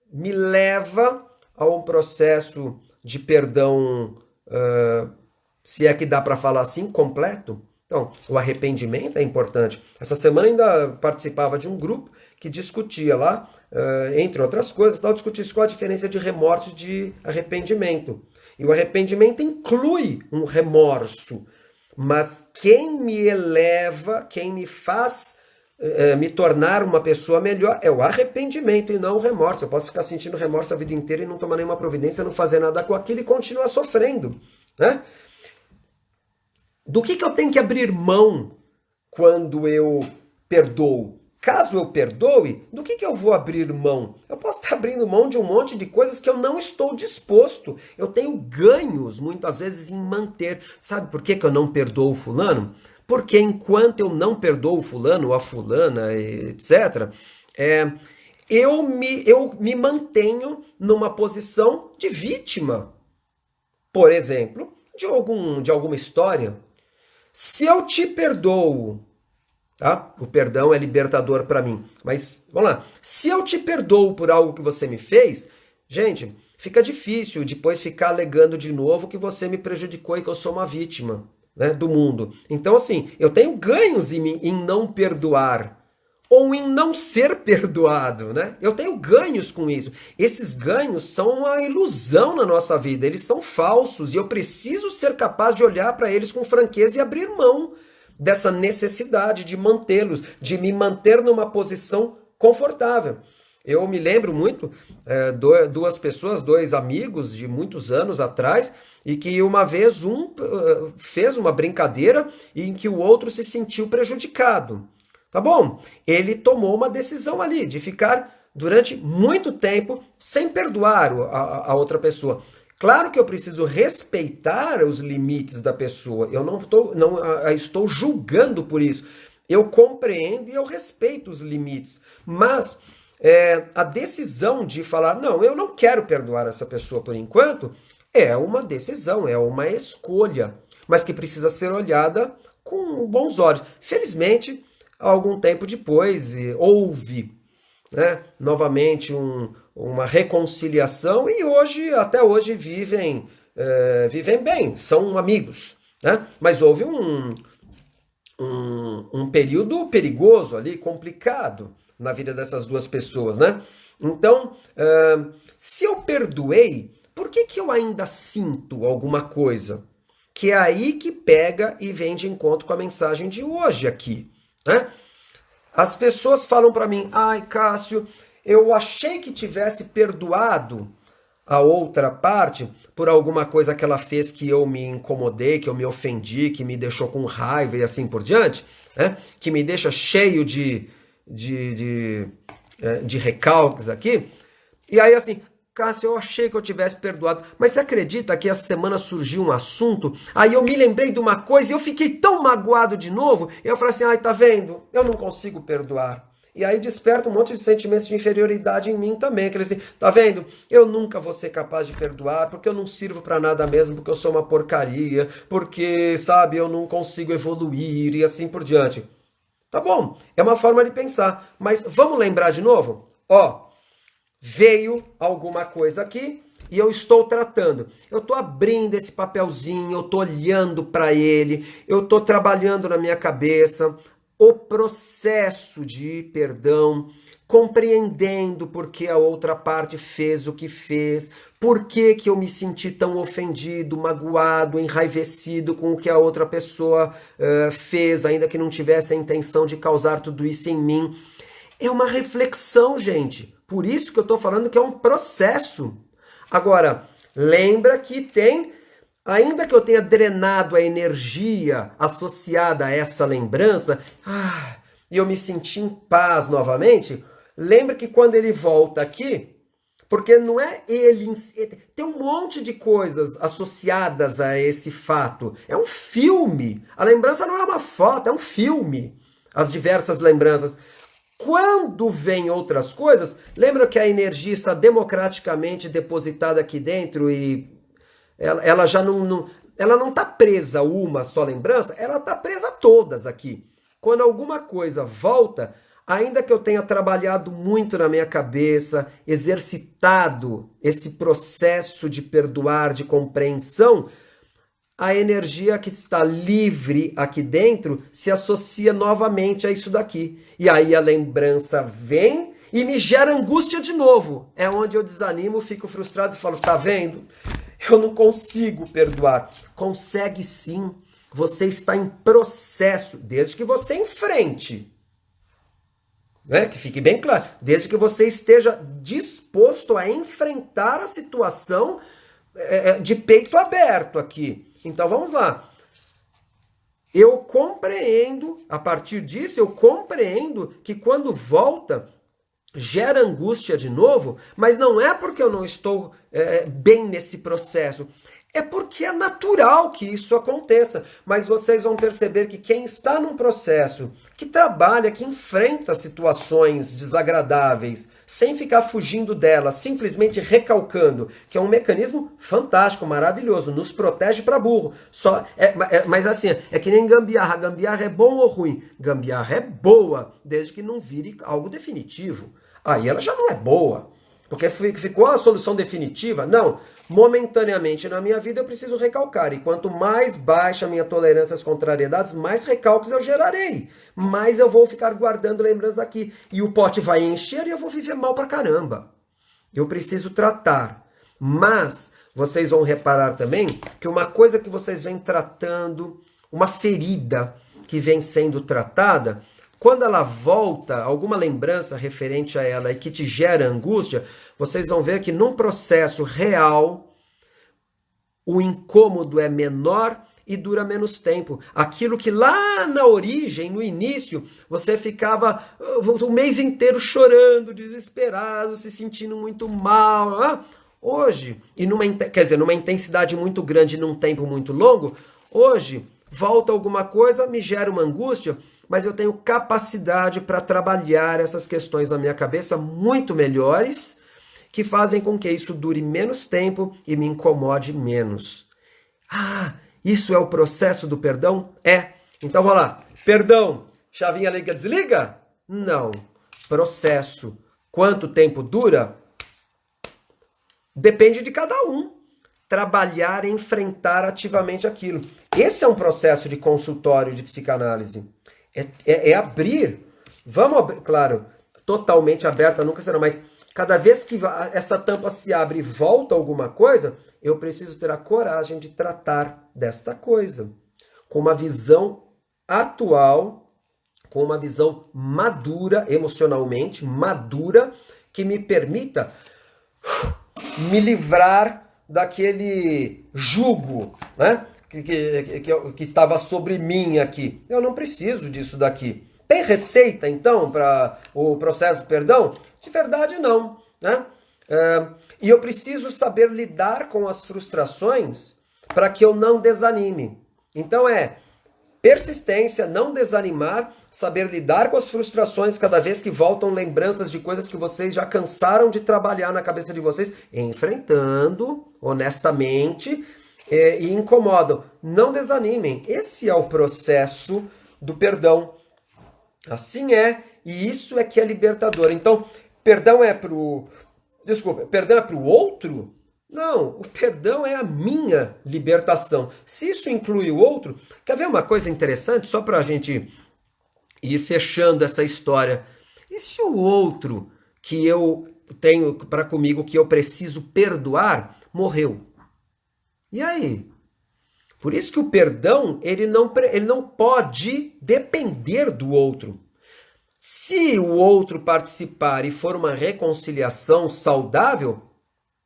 me leva a um processo de perdão, se é que dá para falar assim, completo. Então, o arrependimento é importante. Essa semana ainda participava de um grupo que discutia lá, entre outras coisas, discutia qual a diferença de remorso e de arrependimento. E o arrependimento inclui um remorso, mas quem me eleva, quem me faz me tornar uma pessoa melhor é o arrependimento e não o remorso. Eu posso ficar sentindo remorso a vida inteira e não tomar nenhuma providência, não fazer nada com aquilo e continuar sofrendo, né? Do que eu tenho que abrir mão quando eu perdoo? Caso eu perdoe, do que eu vou abrir mão? Eu posso estar abrindo mão de um monte de coisas que eu não estou disposto. Eu tenho ganhos, muitas vezes, em manter. Sabe por que eu não perdoo o fulano? Porque enquanto eu não perdoo o fulano ou a fulana, etc., eu me mantenho numa posição de vítima. Por exemplo, de alguma história. Se eu te perdoo, tá? O perdão é libertador para mim. Mas, vamos lá. Se eu te perdoo por algo que você me fez, gente, fica difícil depois ficar alegando de novo que você me prejudicou e que eu sou uma vítima, né, do mundo. Então, assim, eu tenho ganhos em não perdoar ou em não ser perdoado, né? Eu tenho ganhos com isso. Esses ganhos são uma ilusão na nossa vida, eles são falsos e eu preciso ser capaz de olhar para eles com franqueza e abrir mão dessa necessidade de mantê-los, de me manter numa posição confortável. Eu me lembro muito duas pessoas, dois amigos de muitos anos atrás, e que uma vez um fez uma brincadeira em que o outro se sentiu prejudicado. Tá bom? Ele tomou uma decisão ali de ficar durante muito tempo sem perdoar a outra pessoa. Claro que eu preciso respeitar os limites da pessoa. Eu não estou julgando por isso. Eu compreendo e eu respeito os limites. Mas a decisão de falar, não, eu não quero perdoar essa pessoa por enquanto, é uma decisão, é uma escolha, mas que precisa ser olhada com bons olhos. Felizmente, algum tempo depois, houve, né, novamente uma reconciliação e até hoje vivem bem, são amigos, né? Mas houve um período perigoso ali, complicado na vida dessas duas pessoas, né? Então, se eu perdoei, por que eu ainda sinto alguma coisa? Que é aí que pega e vem de encontro com a mensagem de hoje aqui, né? As pessoas falam para mim, ai, Cássio, eu achei que tivesse perdoado a outra parte por alguma coisa que ela fez que eu me incomodei, que eu me ofendi, que me deixou com raiva e assim por diante, né? Que me deixa cheio de recalques aqui. E aí assim, Cássio, eu achei que eu tivesse perdoado, mas você acredita que essa semana surgiu um assunto, aí eu me lembrei de uma coisa e eu fiquei tão magoado de novo, e eu falei assim, ai, tá vendo? Eu não consigo perdoar. E aí desperta um monte de sentimentos de inferioridade em mim também, aquele assim, tá vendo? Eu nunca vou ser capaz de perdoar, porque eu não sirvo pra nada mesmo, porque eu sou uma porcaria, porque, sabe, eu não consigo evoluir e assim por diante. Tá bom, é uma forma de pensar, mas vamos lembrar de novo? Veio alguma coisa aqui e eu estou tratando. Eu estou abrindo esse papelzinho, eu estou olhando para ele, eu estou trabalhando na minha cabeça o processo de perdão, compreendendo por que a outra parte fez o que fez, por que eu me senti tão ofendido, magoado, enraivecido com o que a outra pessoa fez, ainda que não tivesse a intenção de causar tudo isso em mim. É uma reflexão, gente. Por isso que eu estou falando que é um processo. Agora, lembra que ainda que eu tenha drenado a energia associada a essa lembrança, e eu me senti em paz novamente, lembra que quando ele volta aqui, Porque não é ele... Tem um monte de coisas associadas a esse fato. É um filme. A lembrança não é uma foto, é um filme. As diversas lembranças. Quando vem outras coisas, lembra que a energia está democraticamente depositada aqui dentro e ela já ela não está presa a uma só lembrança, ela está presa a todas aqui. Quando alguma coisa volta, ainda que eu tenha trabalhado muito na minha cabeça, exercitado esse processo de perdoar, de compreensão, a energia que está livre aqui dentro se associa novamente a isso daqui. E aí a lembrança vem e me gera angústia de novo. É onde eu desanimo, fico frustrado e falo, tá vendo? Eu não consigo perdoar. Consegue sim. Você está em processo, desde que você enfrente. Né? Que fique bem claro. Desde que você esteja disposto a enfrentar a situação de peito aberto aqui. Então vamos lá. Eu compreendo, a partir disso, eu compreendo que quando volta, gera angústia de novo, mas não é porque eu não estou bem nesse processo. É porque é natural que isso aconteça. Mas vocês vão perceber que quem está num processo, que trabalha, que enfrenta situações desagradáveis, sem ficar fugindo delas, simplesmente recalcando, que é um mecanismo fantástico, maravilhoso, nos protege para burro. Mas assim, é que nem gambiarra. Gambiarra é bom ou ruim? Gambiarra é boa, desde que não vire algo definitivo. Aí ela já não é boa. Porque ficou a solução definitiva? Não. Momentaneamente na minha vida eu preciso recalcar. E quanto mais baixa a minha tolerância às contrariedades, mais recalques eu gerarei. Mais eu vou ficar guardando lembranças aqui. E o pote vai encher e eu vou viver mal pra caramba. Eu preciso tratar. Mas vocês vão reparar também que uma coisa que vocês vêm tratando, uma ferida que vem sendo tratada, quando ela volta, alguma lembrança referente a ela e que te gera angústia, vocês vão ver que num processo real, o incômodo é menor e dura menos tempo. Aquilo que lá na origem, no início, você ficava o mês inteiro chorando, desesperado, se sentindo muito mal. Hoje, e numa intensidade muito grande, num tempo muito longo, hoje volta alguma coisa, me gera uma angústia, mas eu tenho capacidade para trabalhar essas questões na minha cabeça muito melhores, que fazem com que isso dure menos tempo e me incomode menos. Isso é o processo do perdão? É. Então vamos lá. Perdão, chavinha liga, desliga? Não. Processo. Quanto tempo dura? Depende de cada um. Trabalhar e enfrentar ativamente aquilo. Esse é um processo de consultório de psicanálise. É abrir. Vamos abrir, claro, totalmente aberta nunca será, mas cada vez que essa tampa se abre e volta alguma coisa, eu preciso ter a coragem de tratar desta coisa. Com uma visão atual, com uma visão madura, emocionalmente madura, que me permita me livrar daquele jugo, né? Que estava sobre mim aqui. Eu não preciso disso daqui. Tem receita, então, para o processo do perdão? De verdade, não. Né? E eu preciso saber lidar com as frustrações para que eu não desanime. Então persistência, não desanimar, saber lidar com as frustrações cada vez que voltam lembranças de coisas que vocês já cansaram de trabalhar na cabeça de vocês, enfrentando honestamente e incomodam. Não desanimem. Esse é o processo do perdão. Assim é, e isso é que é libertador. Então, perdão é pro outro? Não, o perdão é a minha libertação. Se isso inclui o outro, quer ver uma coisa interessante, só para a gente ir fechando essa história? E se o outro que eu tenho para comigo, que eu preciso perdoar, morreu? E aí? Por isso que o perdão, ele não pode depender do outro. Se o outro participar e for uma reconciliação saudável,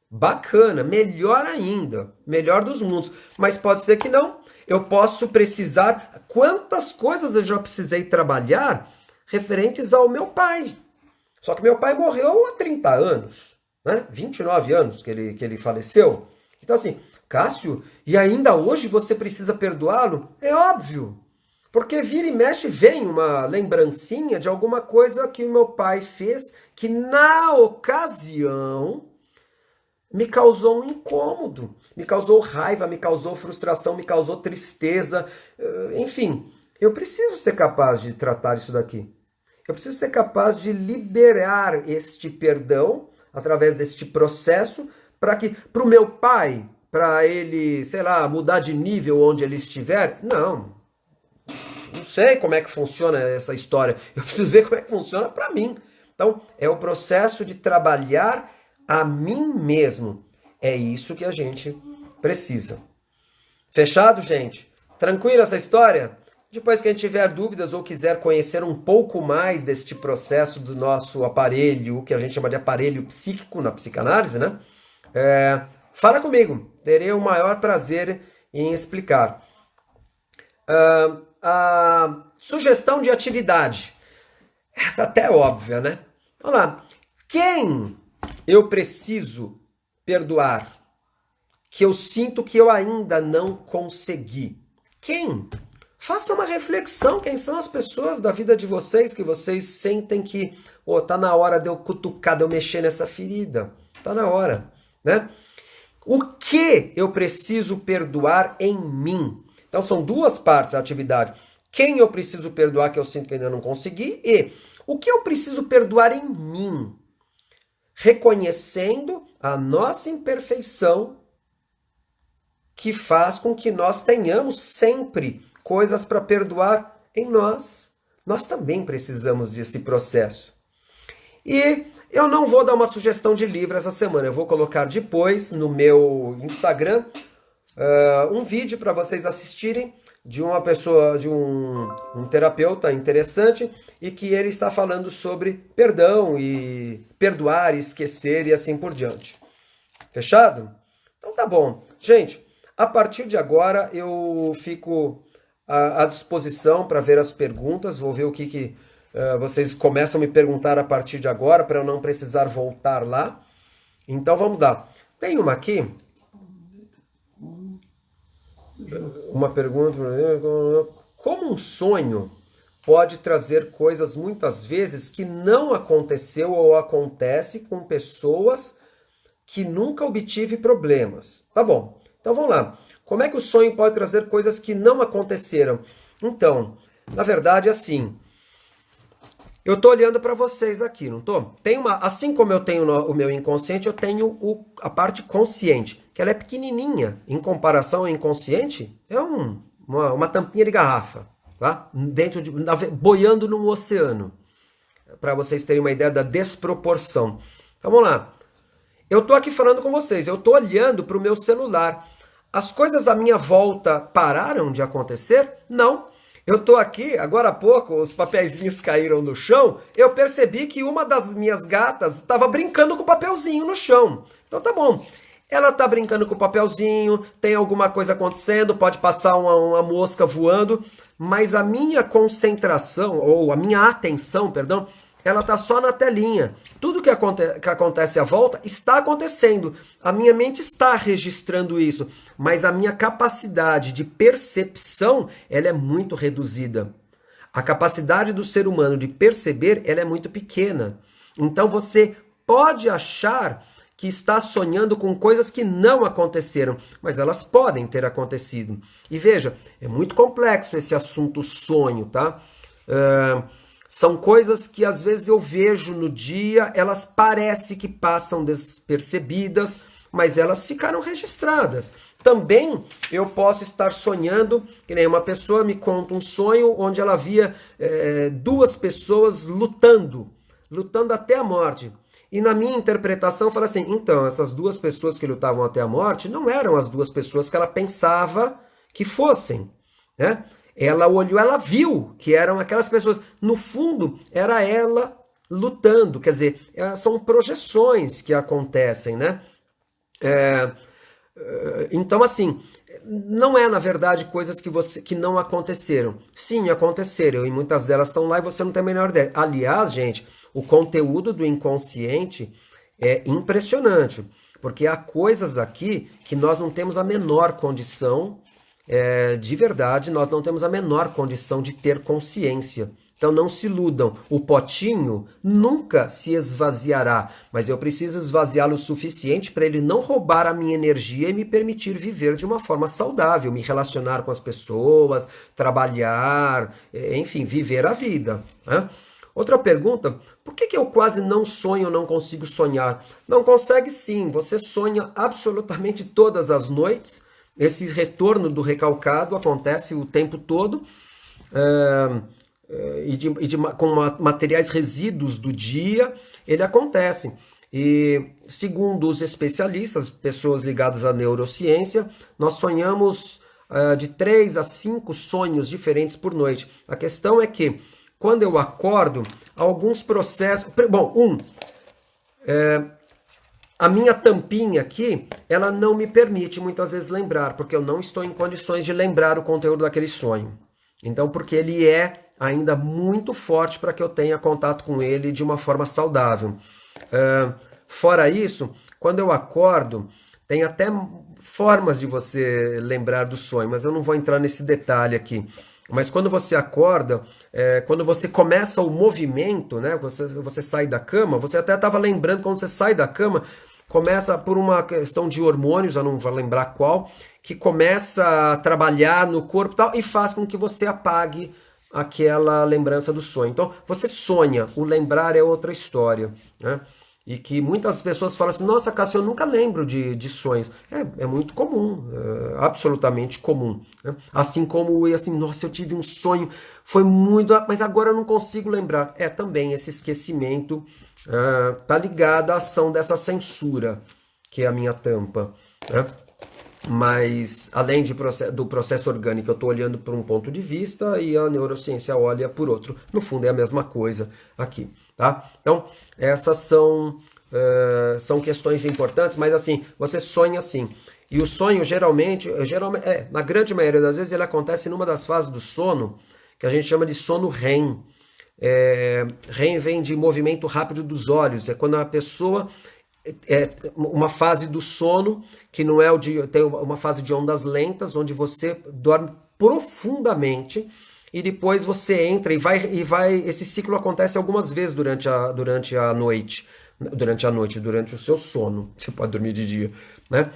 bacana, melhor ainda, melhor dos mundos. Mas pode ser que não. Eu posso precisar... Quantas coisas eu já precisei trabalhar referentes ao meu pai. Só que meu pai morreu há 30 anos. né? 29 anos que ele faleceu. Então assim, Cássio, e ainda hoje você precisa perdoá-lo? É óbvio. Porque vira e mexe vem uma lembrancinha de alguma coisa que o meu pai fez que na ocasião me causou um incômodo, me causou raiva, me causou frustração, me causou tristeza. Enfim, eu preciso ser capaz de tratar isso daqui. Eu preciso ser capaz de liberar este perdão através deste processo para o meu pai, para ele, sei lá, mudar de nível onde ele estiver. Não sei como é que funciona essa história. Eu preciso ver como é que funciona para mim. Então, é o processo de trabalhar a mim mesmo. É isso que a gente precisa. Fechado, gente? Tranquila essa história? Depois que a gente tiver dúvidas ou quiser conhecer um pouco mais deste processo do nosso aparelho, que a gente chama de aparelho psíquico na psicanálise, né? Fala comigo. Terei o maior prazer em explicar. A sugestão de atividade. É até óbvia, né? Vamos lá. Quem eu preciso perdoar? Que eu sinto que eu ainda não consegui. Quem? Faça uma reflexão. Quem são as pessoas da vida de vocês que vocês sentem que tá na hora de eu cutucar, de eu mexer nessa ferida? Tá na hora, né? O que eu preciso perdoar em mim? Então são duas partes da atividade. Quem eu preciso perdoar que eu sinto que ainda não consegui e o que eu preciso perdoar em mim? Reconhecendo a nossa imperfeição que faz com que nós tenhamos sempre coisas para perdoar em nós. Nós também precisamos desse processo. E eu não vou dar uma sugestão de livro essa semana. Eu vou colocar depois no meu Instagram um vídeo para vocês assistirem de uma pessoa, de um terapeuta interessante e que ele está falando sobre perdão e perdoar, esquecer e assim por diante. Fechado? Então tá bom. Gente, a partir de agora eu fico à disposição para ver as perguntas. Vou ver o que vocês começam a me perguntar a partir de agora para eu não precisar voltar lá. Então vamos lá. Tem uma aqui. Uma pergunta. Como um sonho pode trazer coisas muitas vezes que não aconteceu ou acontece com pessoas que nunca obtive problemas? Tá bom. Então vamos lá. Como é que o sonho pode trazer coisas que não aconteceram? Então, na verdade, assim, eu estou olhando para vocês aqui, não estou? Assim como eu tenho o meu inconsciente, eu tenho a parte consciente, que ela é pequenininha em comparação ao inconsciente. É uma tampinha de garrafa, tá? Boiando num oceano, para vocês terem uma ideia da desproporção. Então vamos lá. Eu estou aqui falando com vocês, eu estou olhando para o meu celular. As coisas à minha volta pararam de acontecer? Não. Eu estou aqui, agora há pouco, os papeizinhos caíram no chão, eu percebi que uma das minhas gatas estava brincando com o papelzinho no chão. Então tá bom. Ela está brincando com o papelzinho, tem alguma coisa acontecendo, pode passar uma mosca voando, mas a minha concentração, ou a minha atenção, perdão, ela está só na telinha. Tudo que acontece à volta está acontecendo. A minha mente está registrando isso, mas a minha capacidade de percepção ela é muito reduzida. A capacidade do ser humano de perceber ela é muito pequena. Então você pode achar que está sonhando com coisas que não aconteceram, mas elas podem ter acontecido. E veja, é muito complexo esse assunto sonho, tá? São coisas que às vezes eu vejo no dia, elas parecem que passam despercebidas, mas elas ficaram registradas. Também eu posso estar sonhando, que nem uma pessoa me conta um sonho onde ela via duas pessoas lutando até a morte. E na minha interpretação fala assim, então, essas duas pessoas que lutavam até a morte não eram as duas pessoas que ela pensava que fossem, né? Ela olhou, ela viu que eram aquelas pessoas. No fundo, era ela lutando. Quer dizer, são projeções que acontecem, né? Então, assim, não é, na verdade, coisas que não aconteceram. Sim, aconteceram, e muitas delas estão lá e você não tem a menor ideia. Aliás, gente, o conteúdo do inconsciente é impressionante, porque há coisas aqui que nós não temos a menor condição, de verdade, nós não temos a menor condição de ter consciência. Então não se iludam, o potinho nunca se esvaziará, mas eu preciso esvaziá-lo o suficiente para ele não roubar a minha energia e me permitir viver de uma forma saudável, me relacionar com as pessoas, trabalhar, enfim, viver a vida, né? Outra pergunta, por que eu quase não sonho, não consigo sonhar? Não consegue sim, você sonha absolutamente todas as noites, esse retorno do recalcado acontece o tempo todo, com materiais resíduos do dia, ele acontece. E segundo os especialistas, pessoas ligadas à neurociência, nós sonhamos de 3 a 5 sonhos diferentes por noite. A questão é que, quando eu acordo, alguns processos... Bom, a minha tampinha aqui, ela não me permite muitas vezes lembrar, porque eu não estou em condições de lembrar o conteúdo daquele sonho. Então, porque ele é ainda muito forte para que eu tenha contato com ele de uma forma saudável. Fora isso, quando eu acordo, tem até formas de você lembrar do sonho, mas eu não vou entrar nesse detalhe aqui. Mas quando você acorda, quando você começa o movimento, né, você sai da cama, você até estava lembrando, quando você sai da cama, começa por uma questão de hormônios, eu não vou lembrar qual, que começa a trabalhar no corpo e tal, e faz com que você apague aquela lembrança do sonho. Então, você sonha, o lembrar é outra história, né? E que muitas pessoas falam assim, nossa, Cássio, eu nunca lembro de sonhos. É muito comum, absolutamente comum, né? Assim como assim, nossa, eu tive um sonho, foi muito, mas agora eu não consigo lembrar. Também esse esquecimento tá ligado à ação dessa censura, que é a minha tampa, né? Mas, além do processo orgânico, eu estou olhando por um ponto de vista e a neurociência olha por outro. No fundo, é a mesma coisa aqui, tá? Então, essas são questões importantes, mas assim, você sonha assim. E o sonho, geralmente na grande maioria das vezes, ele acontece numa das fases do sono, que a gente chama de sono REM. REM vem de movimento rápido dos olhos, é quando a pessoa... uma fase do sono que não é tem uma fase de ondas lentas, onde você dorme profundamente e depois você entra e vai. Esse ciclo acontece algumas vezes durante a noite, durante o seu sono. Você pode dormir de dia, né?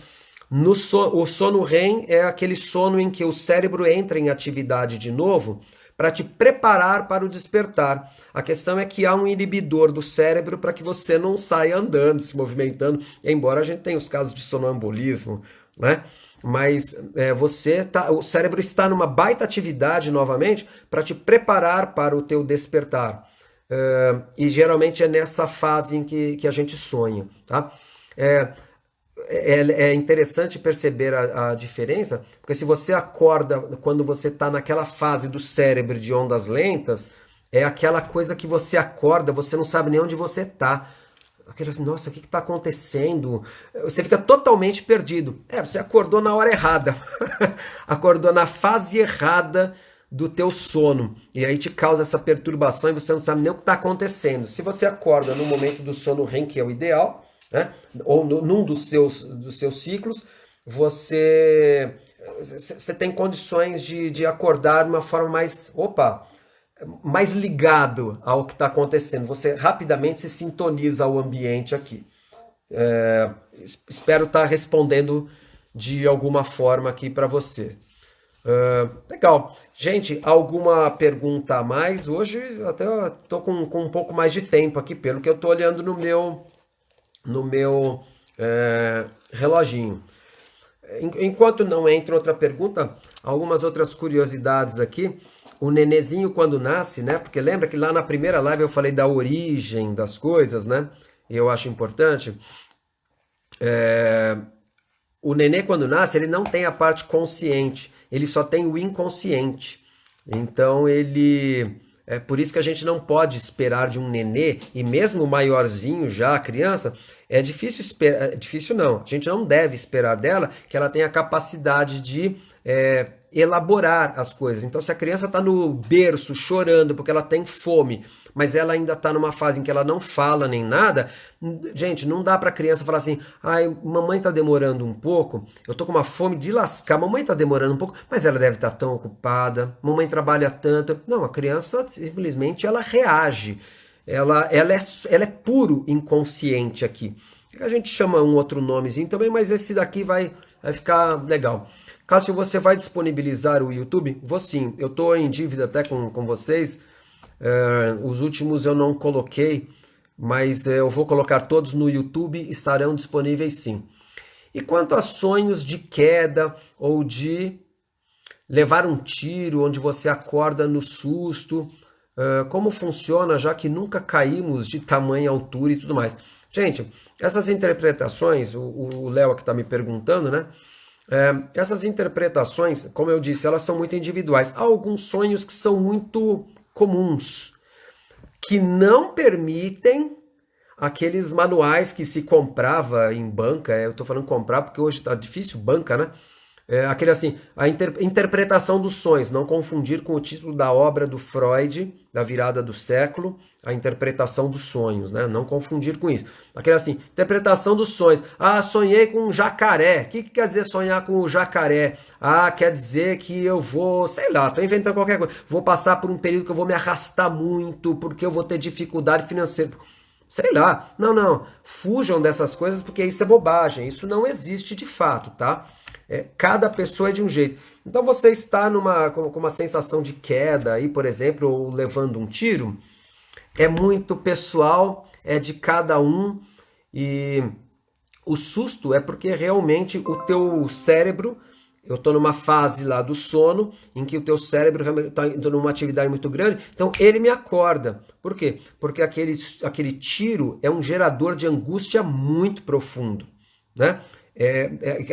O sono REM é aquele sono em que o cérebro entra em atividade de novo para te preparar para o despertar. A questão é que há um inibidor do cérebro para que você não saia andando, se movimentando, embora a gente tenha os casos de sonambulismo, né? Mas o cérebro está numa baita atividade novamente para te preparar para o teu despertar. E geralmente é nessa fase em que a gente sonha, tá? É interessante perceber a diferença, porque se você acorda quando você está naquela fase do cérebro de ondas lentas, é aquela coisa que você acorda, você não sabe nem onde você está. Assim, nossa, o que está acontecendo? Você fica totalmente perdido. Você acordou na hora errada. Acordou na fase errada do teu sono. E aí te causa essa perturbação e você não sabe nem o que está acontecendo. Se você acorda no momento do sono REM, que é o ideal, né? Ou num dos seus ciclos, você tem condições de acordar de uma forma mais ligado ao que está acontecendo. Você rapidamente se sintoniza ao ambiente aqui. Espero estar respondendo de alguma forma aqui para você. Legal. Gente, alguma pergunta a mais? Hoje até estou com um pouco mais de tempo aqui, pelo que eu estou olhando no meu reloginho. Enquanto não entra outra pergunta, algumas outras curiosidades aqui. O nenezinho quando nasce, né? Porque lembra que lá na primeira live eu falei da origem das coisas, né? E eu acho importante. O nenê quando nasce, ele não tem a parte consciente, ele só tem o inconsciente. Então é por isso que a gente não pode esperar de um nenê, e mesmo maiorzinho já, a criança, é difícil esperar, difícil não, a gente não deve esperar dela que ela tenha a capacidade de elaborar as coisas. Então, se a criança está no berço chorando porque ela tem fome, mas ela ainda está numa fase em que ela não fala nem nada, gente, não dá para a criança falar assim, ai, mamãe está demorando um pouco, eu tô com uma fome de lascar, mamãe está demorando um pouco, mas ela deve estar tão ocupada, mamãe trabalha tanto. Não, a criança simplesmente ela reage, ela é puro inconsciente aqui. A gente chama um outro nomezinho também, mas esse daqui vai ficar legal. Cássio, você vai disponibilizar o YouTube? Vou sim. Eu estou em dívida até com vocês. Os últimos eu não coloquei, mas eu vou colocar todos no YouTube, estarão disponíveis sim. E quanto a sonhos de queda ou de levar um tiro, onde você acorda no susto, como funciona, já que nunca caímos de tamanha altura e tudo mais? Gente, essas interpretações, o Léo que está me perguntando, né? Essas interpretações, como eu disse, elas são muito individuais. Há alguns sonhos que são muito comuns, que não permitem aqueles manuais que se comprava em banca. Eu estou falando comprar porque hoje está difícil, banca, né? Aquele assim, a interpretação dos sonhos, não confundir com o título da obra do Freud, da virada do século, a interpretação dos sonhos, né? Não confundir com isso. Aquele assim, interpretação dos sonhos. Ah, sonhei com um jacaré. O que quer dizer sonhar com o jacaré? Ah, quer dizer que eu vou, sei lá, tô inventando qualquer coisa. Vou passar por um período que eu vou me arrastar muito, porque eu vou ter dificuldade financeira. Sei lá. Não. Fujam dessas coisas porque isso é bobagem. Isso não existe de fato, tá? Cada pessoa é de um jeito. Então você está com uma sensação de queda aí, por exemplo, ou levando um tiro, é muito pessoal, é de cada um, e o susto é porque realmente o teu cérebro, eu estou numa fase lá do sono, em que o teu cérebro está numa atividade muito grande, então ele me acorda. Por quê? Porque aquele tiro é um gerador de angústia muito profundo, né?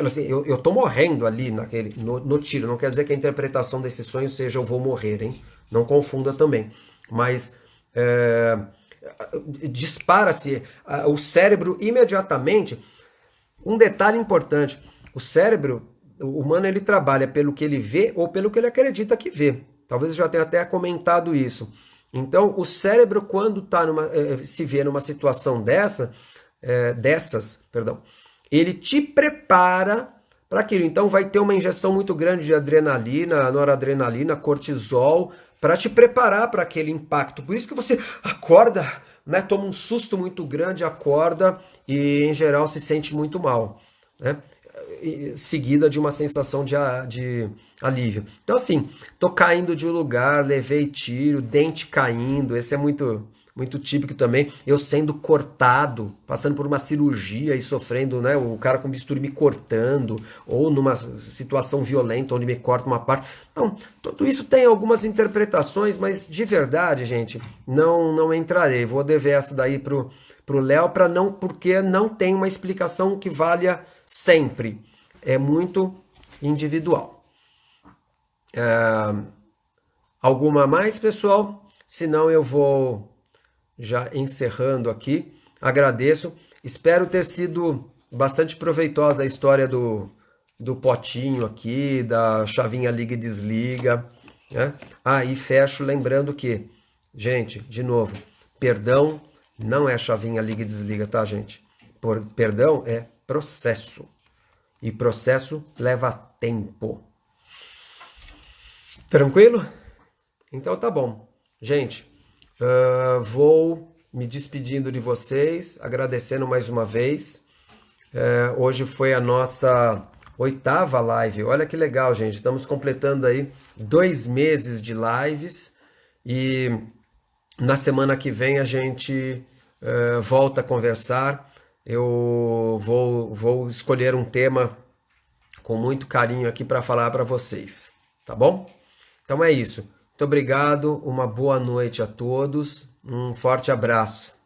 Assim, eu tô morrendo ali no tiro, não quer dizer que a interpretação desse sonho seja eu vou morrer, hein? Não confunda também. Mas dispara-se o cérebro imediatamente. Um detalhe importante, o cérebro humano ele trabalha pelo que ele vê ou pelo que ele acredita que vê. Talvez eu já tenha até comentado isso. Então, o cérebro, quando se vê numa situação dessas, ele te prepara para aquilo. Então vai ter uma injeção muito grande de adrenalina, noradrenalina, cortisol, para te preparar para aquele impacto. Por isso que você acorda, né, toma um susto muito grande, acorda e em geral se sente muito mal, né? Seguida de uma sensação de alívio. Então assim, tô caindo de um lugar, levei tiro, dente caindo, esse é muito típico também, eu sendo cortado, passando por uma cirurgia e sofrendo, né, o cara com bisturi me cortando, ou numa situação violenta onde me corta uma parte. Então, tudo isso tem algumas interpretações, mas de verdade, gente, não entrarei. Vou dever essa daí pro Léo, porque não tem uma explicação que valha sempre. É muito individual. Alguma mais, pessoal? Senão eu vou já encerrando aqui, agradeço. Espero ter sido bastante proveitosa a história do potinho aqui, da chavinha liga e desliga, né? E fecho lembrando que, gente, de novo, perdão não é chavinha liga e desliga, tá, gente? Perdão é processo. E processo leva tempo. Tranquilo? Então tá bom. Gente, vou me despedindo de vocês, agradecendo mais uma vez. Hoje foi a nossa 8ª live. Olha que legal, gente. Estamos completando aí 2 meses de lives e na semana que vem a gente volta a conversar. Eu vou escolher um tema com muito carinho aqui para falar para vocês, tá bom? Então é isso. Muito obrigado, uma boa noite a todos, um forte abraço.